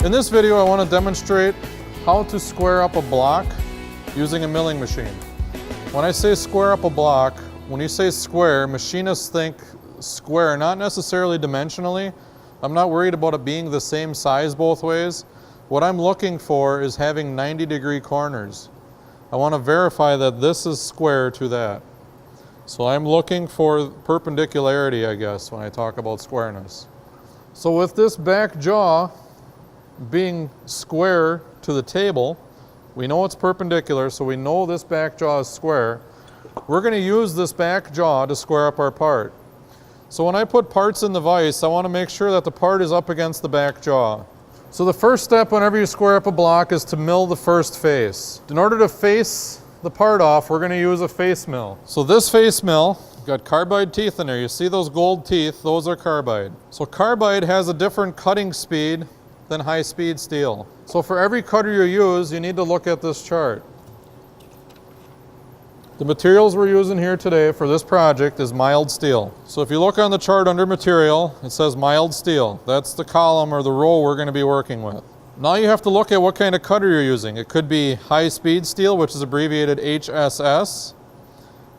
In this video, I want to demonstrate how to square up a block using a milling machine. When I say square up a block, when you say square, machinists think square, not necessarily dimensionally. I'm not worried about it being the same size both ways. What I'm looking for is having 90-degree corners. I want to verify that this is square to that. So I'm looking for perpendicularity, I guess, when I talk about squareness. So with this back jaw being square to the table, we know it's perpendicular, so we know this back jaw is square. We're going to use this back jaw to square up our part. So when I put parts in the vise, I want to make sure that the part is up against the back jaw. So the first step whenever you square up a block is to mill the first face. In order to face the part off, we're going to use a face mill. So this face mill, got carbide teeth in there. You see those gold teeth? Those are carbide. So carbide has a different cutting speed than high-speed steel. So for every cutter you use, you need to look at this chart. The materials we're using here today for this project is mild steel. So if you look on the chart under material, it says mild steel. That's the column or the row we're going to be working with. Now you have to look at what kind of cutter you're using. It could be high-speed steel, which is abbreviated HSS,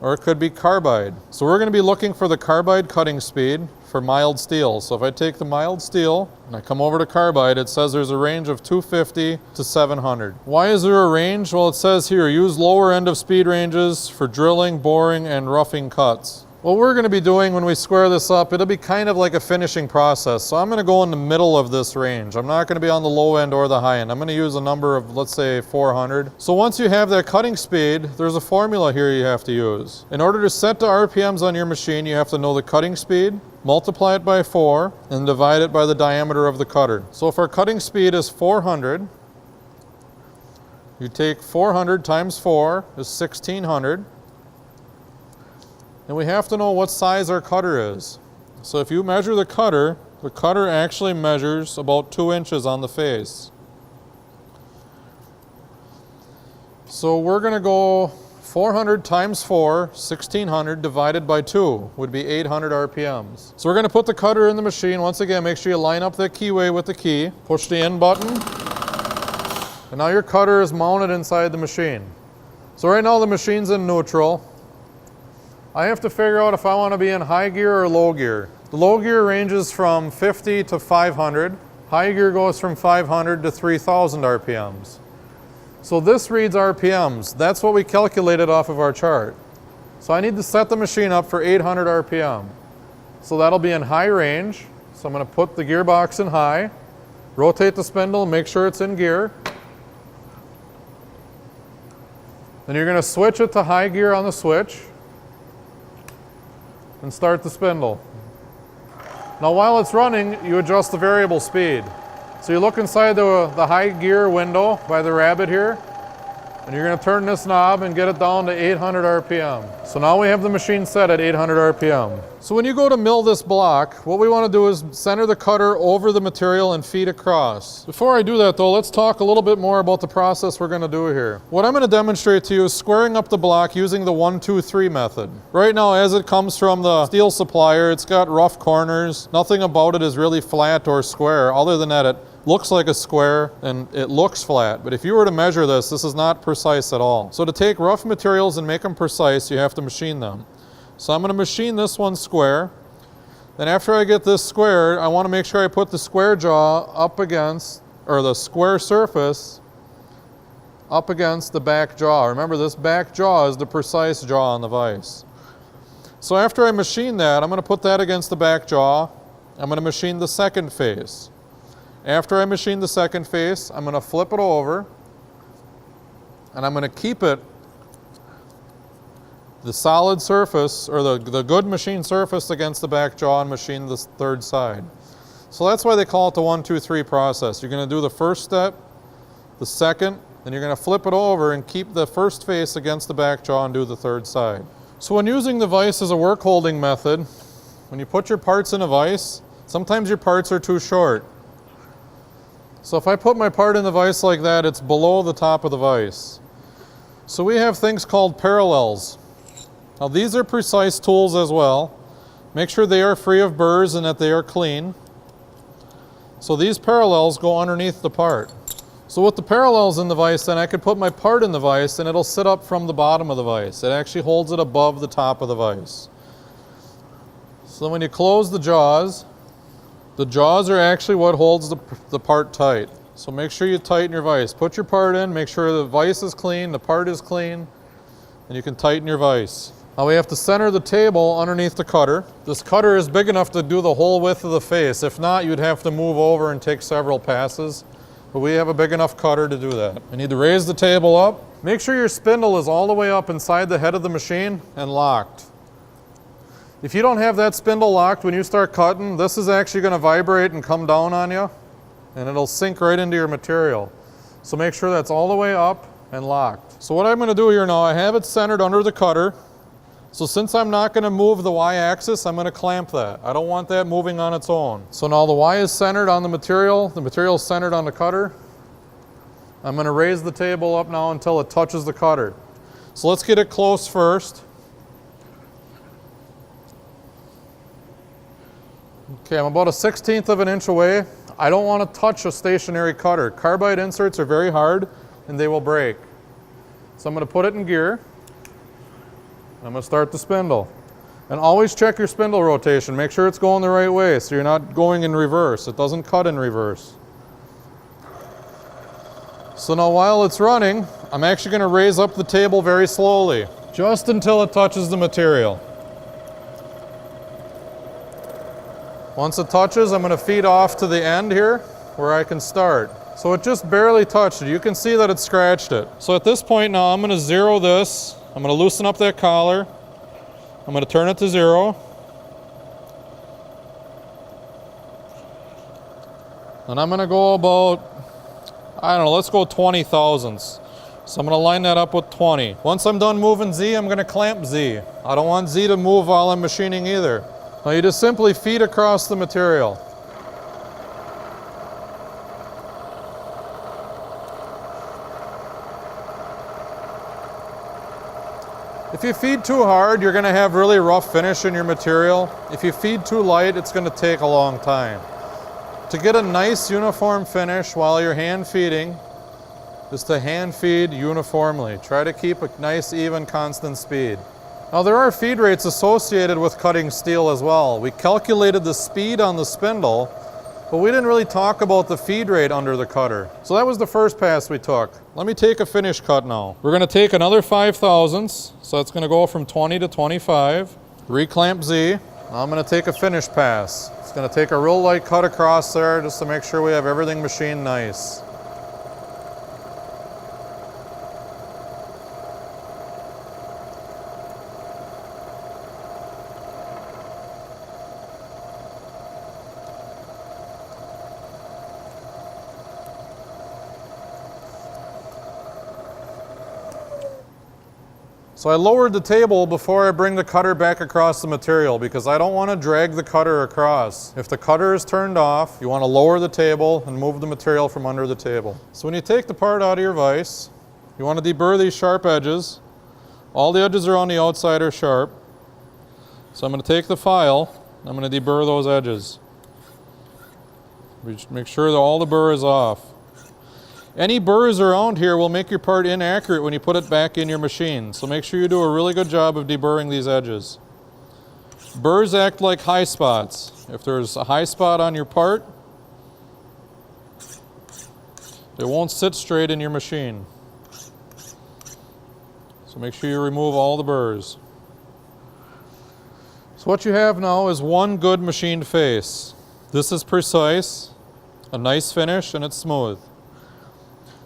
or it could be carbide. So we're going to be looking for the carbide cutting speed for mild steel. So if I take the mild steel and I come over to carbide, it says there's a range of 250 to 700. Why is there a range? Well, it says here, use lower end of speed ranges for drilling, boring, and roughing cuts. What we're going to be doing when we square this up, it'll be kind of like a finishing process. So I'm going to go in the middle of this range. I'm not going to be on the low end or the high end. I'm going to use a number of, let's say, 400. So once you have that cutting speed, there's a formula here you have to use. In order to set the RPMs on your machine, you have to know the cutting speed, multiply it by 4, and divide it by the diameter of the cutter. So if our cutting speed is 400, you take 400 times 4 is 1600. And we have to know what size our cutter is. So if you measure the cutter actually measures about 2 inches on the face. So we're going to go 400 times 4, 1600 divided by 2 would be 800 RPMs. So we're going to put the cutter in the machine. Once again, make sure you line up that keyway with the key. Push the in button. And now your cutter is mounted inside the machine. So right now the machine's in neutral. I have to figure out if I want to be in high gear or low gear. The low gear ranges from 50 to 500. High gear goes from 500 to 3000 RPMs. So this reads RPMs. That's what we calculated off of our chart. So I need to set the machine up for 800 RPM. So that'll be in high range. So I'm going to put the gearbox in high, rotate the spindle, make sure it's in gear. Then you're going to switch it to high gear on the switch and start the spindle. Now while it's running, you adjust the variable speed. So you look inside the high gear window by the rabbit here, and you're going to turn this knob and get it down to 800 RPM. So now we have the machine set at 800 RPM. So when you go to mill this block, what we want to do is center the cutter over the material and feed across. Before I do that though, let's talk a little bit more about the process we're going to do here. What I'm going to demonstrate to you is squaring up the block using the 1, 2, 3 method. Right now, as it comes from the steel supplier, it's got rough corners. Nothing about it is really flat or square, other than that it looks like a square and it looks flat. But if you were to measure this, this is not precise at all. So to take rough materials and make them precise, you have to machine them. So I'm going to machine this one square. Then after I get this square, I want to make sure I put the square jaw up against, or the square surface up against the back jaw. Remember, this back jaw is the precise jaw on the vise. So after I machine that, I'm going to put that against the back jaw. I'm going to machine the second face. After I machine the second face, I'm going to flip it over and I'm going to keep it the solid surface, or the good machine surface against the back jaw, and machine the third side. So that's why they call it the 1, 2, 3 process. You're going to do the first step, the second, then you're going to flip it over and keep the first face against the back jaw and do the third side. So when using the vise as a work holding method, when you put your parts in a vise, sometimes your parts are too short. So if I put my part in the vise like that, it's below the top of the vise. So we have things called parallels. Now these are precise tools as well. Make sure they are free of burrs and that they are clean. So these parallels go underneath the part. So with the parallels in the vise, then I could put my part in the vise and it'll sit up from the bottom of the vise. It actually holds it above the top of the vise. So when you close the jaws are actually what holds the part tight. So make sure you tighten your vise. Put your part in, make sure the vise is clean, the part is clean, and you can tighten your vise. Now we have to center the table underneath the cutter. This cutter is big enough to do the whole width of the face. If not, you'd have to move over and take several passes. But we have a big enough cutter to do that. I need to raise the table up. Make sure your spindle is all the way up inside the head of the machine and locked. If you don't have that spindle locked when you start cutting, this is actually going to vibrate and come down on you, and it'll sink right into your material. So make sure that's all the way up and locked. So what I'm going to do here now, I have it centered under the cutter. So since I'm not going to move the Y-axis, I'm going to clamp that. I don't want that moving on its own. So now the Y is centered on the material is centered on the cutter. I'm going to raise the table up now until it touches the cutter. So let's get it close first. Okay, I'm about a 1/16 of an inch away. I don't want to touch a stationary cutter. Carbide inserts are very hard and they will break. So I'm going to put it in gear. I'm going to start the spindle. And always check your spindle rotation. Make sure it's going the right way so you're not going in reverse. It doesn't cut in reverse. So now while it's running, I'm actually going to raise up the table very slowly, just until it touches the material. Once it touches, I'm going to feed off to the end here where I can start. So it just barely touched it. You can see that it scratched it. So at this point now, I'm going to zero this. I'm going to loosen up that collar. I'm going to turn it to 0. And I'm going to go about, I don't know, let's go 20 thousandths. So I'm going to line that up with 20. Once I'm done moving Z, I'm going to clamp Z. I don't want Z to move while I'm machining either. Now you just simply feed across the material. If you feed too hard, you're going to have really rough finish in your material. If you feed too light, it's going to take a long time. To get a nice uniform finish while you're hand feeding, just to hand feed uniformly. Try to keep a nice, even, constant speed. Now there are feed rates associated with cutting steel as well. We calculated the speed on the spindle, but we didn't really talk about the feed rate under the cutter. So that was the first pass we took. Let me take a finish cut now. We're going to take another 5 thousandths, so it's going to go from 20 to 25. Reclamp Z. Now I'm going to take a finish pass. It's going to take a real light cut across there just to make sure we have everything machined nice. So I lowered the table before I bring the cutter back across the material because I don't want to drag the cutter across. If the cutter is turned off, you want to lower the table and move the material from under the table. So when you take the part out of your vise, you want to deburr these sharp edges. All the edges around the outside are sharp. So I'm going to take the file, and I'm going to deburr those edges. Make sure that all the burr is off. Any burrs around here will make your part inaccurate when you put it back in your machine. So make sure you do a really good job of deburring these edges. Burrs act like high spots. If there's a high spot on your part, it won't sit straight in your machine. So make sure you remove all the burrs. So what you have now is one good machined face. This is precise, a nice finish, and it's smooth.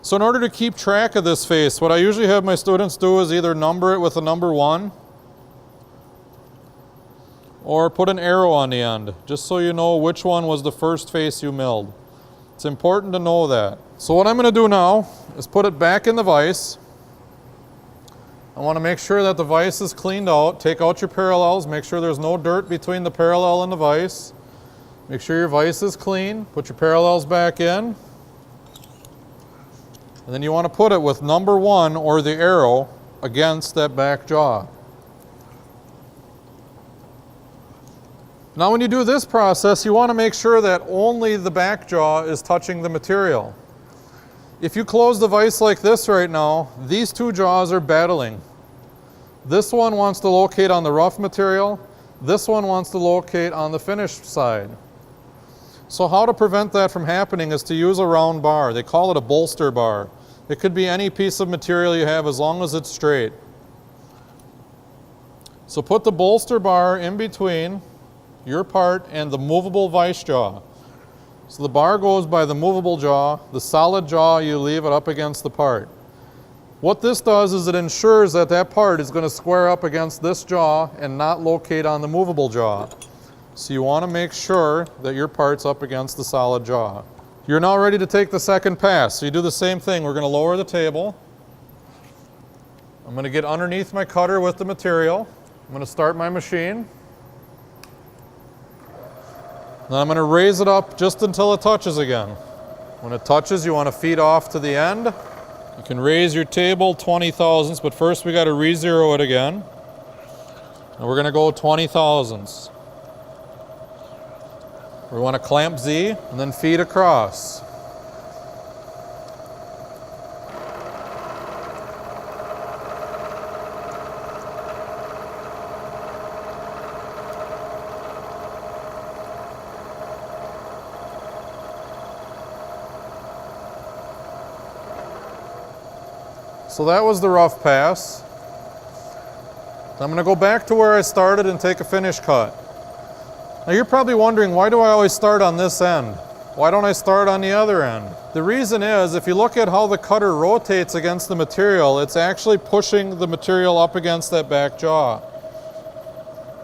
So in order to keep track of this face, what I usually have my students do is either number it with a number 1 or put an arrow on the end, just so you know which one was the first face you milled. It's important to know that. So what I'm going to do now is put it back in the vise. I want to make sure that the vise is cleaned out. Take out your parallels. Make sure there's no dirt between the parallel and the vise. Make sure your vise is clean. Put your parallels back in. And then you want to put it with number 1 or the arrow against that back jaw. Now when you do this process, you want to make sure that only the back jaw is touching the material. If you close the vise like this right now, these two jaws are battling. This one wants to locate on the rough material. This one wants to locate on the finished side. So how to prevent that from happening is to use a round bar. They call it a bolster bar. It could be any piece of material you have as long as it's straight. So put the bolster bar in between your part and the movable vise jaw. So the bar goes by the movable jaw. The solid jaw, you leave it up against the part. What this does is it ensures that that part is going to square up against this jaw and not locate on the movable jaw. So you want to make sure that your part's up against the solid jaw. You're now ready to take the second pass. So you do the same thing. We're going to lower the table. I'm going to get underneath my cutter with the material. I'm going to start my machine. Then I'm going to raise it up just until it touches again. When it touches, you want to feed off to the end. You can raise your table 20 thousandths, but first we got to re-zero it again. And we're going to go 20 thousandths. We want to clamp Z and then feed across. So that was the rough pass. I'm going to go back to where I started and take a finish cut. Now you're probably wondering, why do I always start on this end? Why don't I start on the other end? The reason is, if you look at how the cutter rotates against the material, it's actually pushing the material up against that back jaw.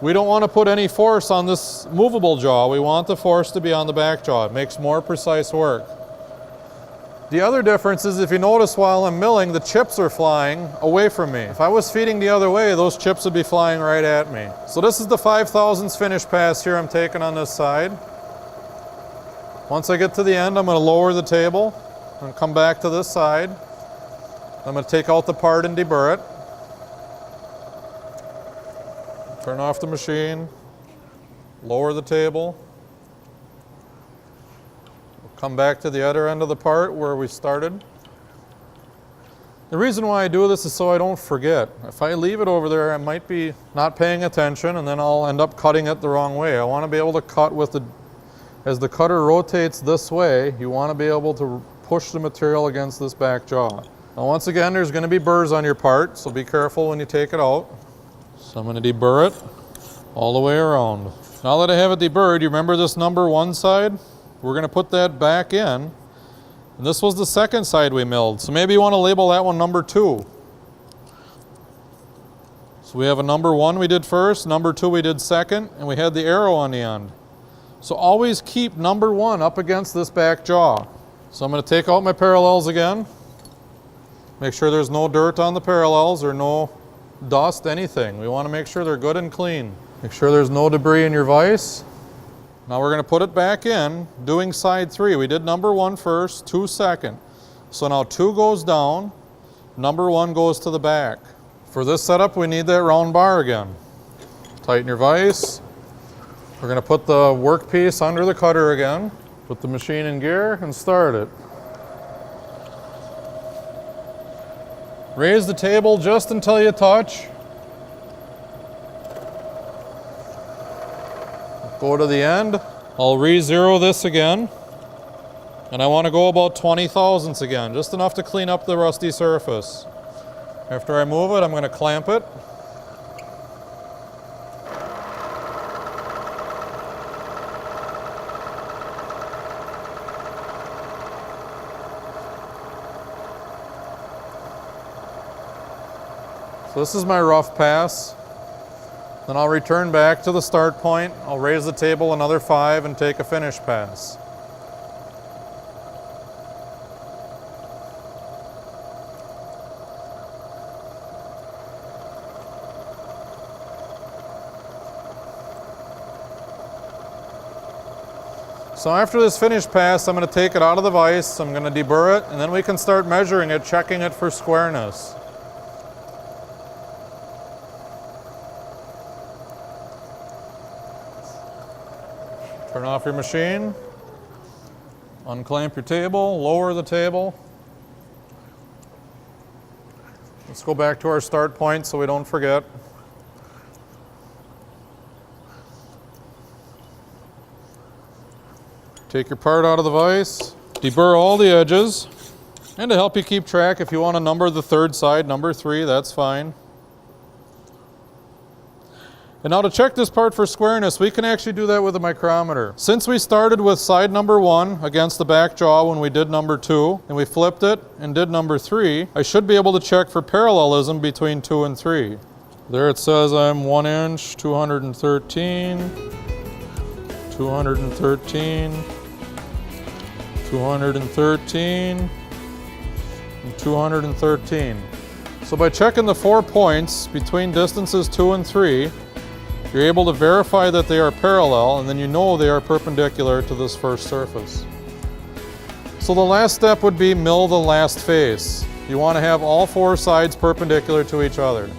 We don't want to put any force on this movable jaw. We want the force to be on the back jaw. It makes more precise work. The other difference is, if you notice while I'm milling, the chips are flying away from me. If I was feeding the other way, those chips would be flying right at me. So this is the 5 thousandths finish pass here I'm taking on this side. Once I get to the end, I'm going to lower the table and come back to this side. I'm going to take out the part and deburr it. Turn off the machine, lower the table. Come back to the other end of the part where we started. The reason why I do this is so I don't forget. If I leave it over there, I might be not paying attention and then I'll end up cutting it the wrong way. I want to be able to cut with the, as the cutter rotates this way, you want to be able to push the material against this back jaw. Now once again, there's going to be burrs on your part, so be careful when you take it out. So I'm going to deburr it all the way around. Now that I have it deburred, you remember this number 1 side? We're going to put that back in. And this was the second side we milled. So maybe you want to label that one number 2. So we have a number 1 we did first, number 2 we did second, and we had the arrow on the end. So always keep number 1 up against this back jaw. So I'm going to take out my parallels again. Make sure there's no dirt on the parallels or no dust, anything. We want to make sure they're good and clean. Make sure there's no debris in your vise. Now we're going to put it back in, doing side 3. We did number 1 first, 2 second. So now 2 goes down, number 1 goes to the back. For this setup, we need that round bar again. Tighten your vise. We're going to put the workpiece under the cutter again, put the machine in gear and start it. Raise the table just until you touch. Go to the end. I'll re-zero this again. And I want to go about 20 thousandths again, just enough to clean up the rusty surface. After I move it, I'm going to clamp it. So this is my rough pass. Then I'll return back to the start point. I'll raise the table another 5 and take a finish pass. So after this finish pass, I'm going to take it out of the vise, I'm going to deburr it, and then we can start measuring it, checking it for squareness. off your machine. Unclamp your table, lower the table. Let's go back to our start point so we don't forget. Take your part out of the vise, deburr all the edges, and to help you keep track, if you want to number the third side, number 3, that's fine. And now to check this part for squareness, we can actually do that with a micrometer. Since we started with side number 1 against the back jaw when we did number 2, and we flipped it and did number 3, I should be able to check for parallelism between 2 and 3. There it says I'm 1 inch, 213, 213, 213, and 213. So by checking the 4 points between distances 2 and 3, you're able to verify that they are parallel, and then you know they are perpendicular to this first surface. So the last step would be mill the last face. You want to have all 4 sides perpendicular to each other.